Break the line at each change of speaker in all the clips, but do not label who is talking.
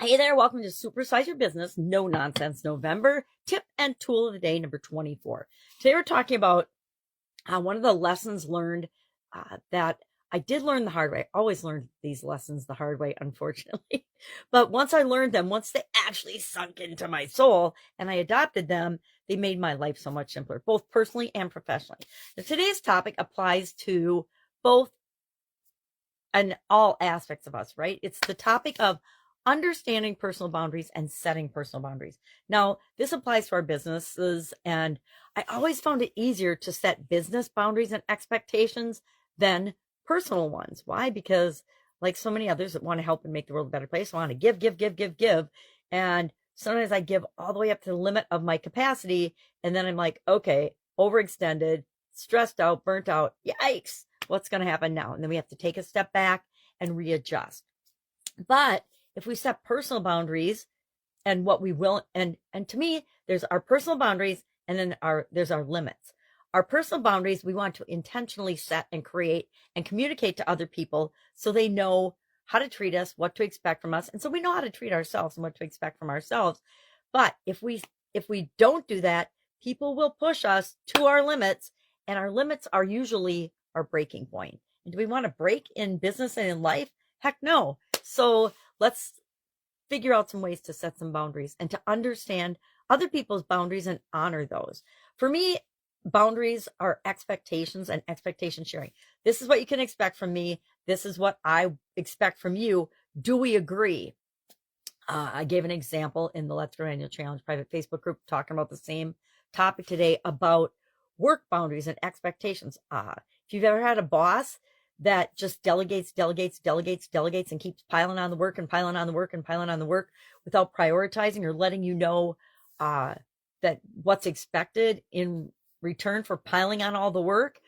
Hey there, welcome to Supersize Your Business, No Nonsense November, tip and tool of the day, number 24. Today we're talking about one of the lessons learned that I did learn the hard way. I always learned these lessons the hard way, unfortunately. But once I learned them, once they actually sunk into my soul and I adopted them, they made my life so much simpler, both personally and professionally. Now, today's topic applies to both and all aspects of us, right? It's the topic of understanding personal boundaries and setting personal boundaries. Now, this applies to our businesses, and I always found it easier to set business boundaries and expectations than personal ones. Why? Because like so many others that want to help and make the world a better place, I want to give. And sometimes I give all the way up to the limit of my capacity. And then I'm like, okay, overextended, stressed out, burnt out. Yikes. What's going to happen now? And then we have to take a step back and readjust. But if we set personal boundaries and what we will, and to me, there's our personal boundaries and then there's our limits. Our personal boundaries, we want to intentionally set and create and communicate to other people so they know how to treat us, what to expect from us. And so we know how to treat ourselves and what to expect from ourselves. But if we don't do that, people will push us to our limits, and our limits are usually our breaking point. And do we want to break in business and in life? Heck no. So let's figure out some ways to set some boundaries and to understand other people's boundaries and honor those. For me, boundaries are expectations and expectation sharing. This is what you can expect from me. This is what I expect from you. Do we agree? I gave an example in the Let's Grow Annual Challenge private Facebook group talking about the same topic today about work boundaries and expectations. If you've ever had a boss that just delegates and keeps piling on the work without prioritizing or letting you know that what's expected in return for piling on all the work,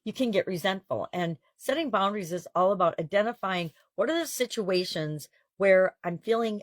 you can get resentful. And setting boundaries is all about identifying what are the situations where I'm feeling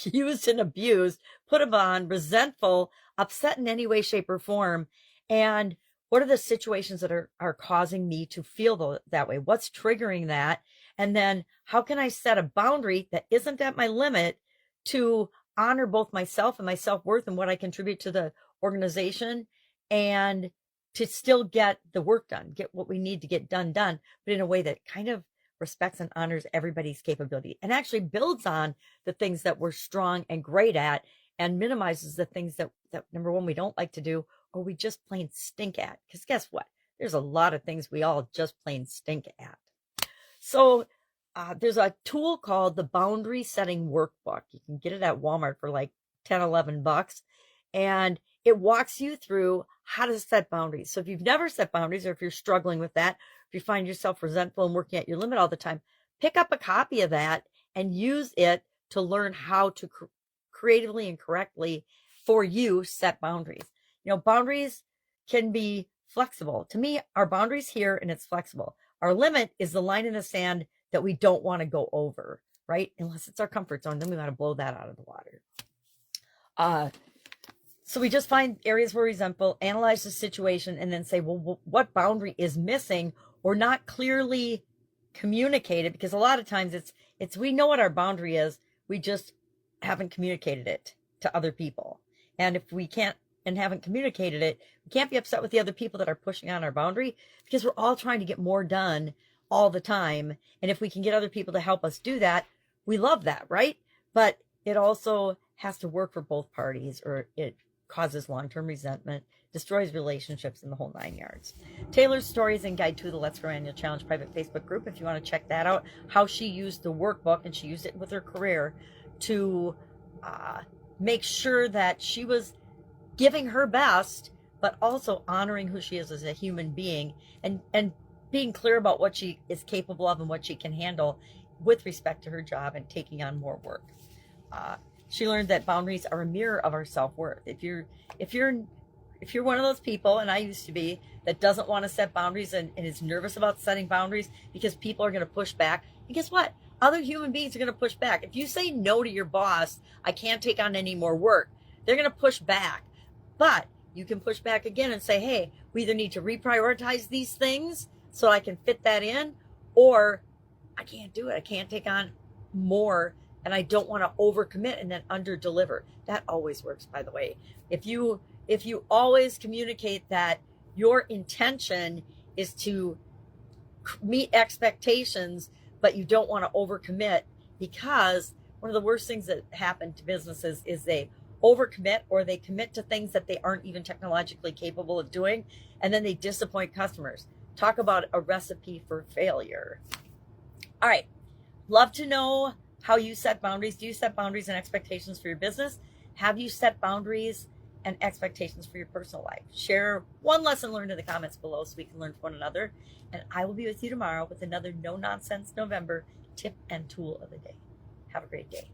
used and abused, put upon, resentful, upset in any way, shape, or form, and what are the situations that are causing me to feel that way? What's triggering that? And then how can I set a boundary that isn't at my limit to honor both myself and my self-worth and what I contribute to the organization, and to still get the work done, get what we need to get done, but in a way that kind of respects and honors everybody's capability and actually builds on the things that we're strong and great at and minimizes the things that number one, we don't like to do, or we just plain stink at. Because guess what? There's a lot of things we all just plain stink at. So there's a tool called the Boundary Setting Workbook. You can get it at Walmart for like 10, 11 bucks. And it walks you through how to set boundaries. So if you've never set boundaries, or if you're struggling with that, if you find yourself resentful and working at your limit all the time, pick up a copy of that and use it to learn how to creatively and correctly for you set boundaries. You know, boundaries can be flexible. To me, our boundaries here, and it's flexible. Our limit is the line in the sand that we don't want to go over, right? Unless it's our comfort zone, then we want to blow that out of the water. So we just find areas where we're resentful, analyze the situation, and then say, well, what boundary is missing or not clearly communicated? Because a lot of times it's we know what our boundary is, we just haven't communicated it to other people. And if we can't and haven't communicated it, we can't be upset with the other people that are pushing on our boundary, because we're all trying to get more done all the time. And if we can get other people to help us do that, we love that, right? But it also has to work for both parties, or it causes long-term resentment, destroys relationships, in the whole 9 yards. Taylor's stories and guide to the Let's Grow Annual Challenge private Facebook group, if you want to check that out, how she used the workbook, and she used it with her career to make sure that she was giving her best, but also honoring who she is as a human being, and being clear about what she is capable of and what she can handle with respect to her job and taking on more work. She learned that boundaries are a mirror of our self-worth. If you're one of those people, and I used to be, that doesn't want to set boundaries and is nervous about setting boundaries because people are going to push back, and guess what? Other human beings are going to push back. If you say no to your boss, I can't take on any more work, they're going to push back. But you can push back again and say, hey, we either need to reprioritize these things so I can fit that in, or I can't do it. I can't take on more and I don't want to overcommit and then under-deliver. That always works, by the way. If you always communicate that your intention is to meet expectations, but you don't want to overcommit, because one of the worst things that happen to businesses is they overcommit, or they commit to things that they aren't even technologically capable of doing, and then they disappoint customers. Talk about a recipe for failure. All right. Love to know how you set boundaries. Do you set boundaries and expectations for your business? Have you set boundaries and expectations for your personal life? Share one lesson learned in the comments below so we can learn from one another. And I will be with you tomorrow with another No Nonsense November tip and tool of the day. Have a great day.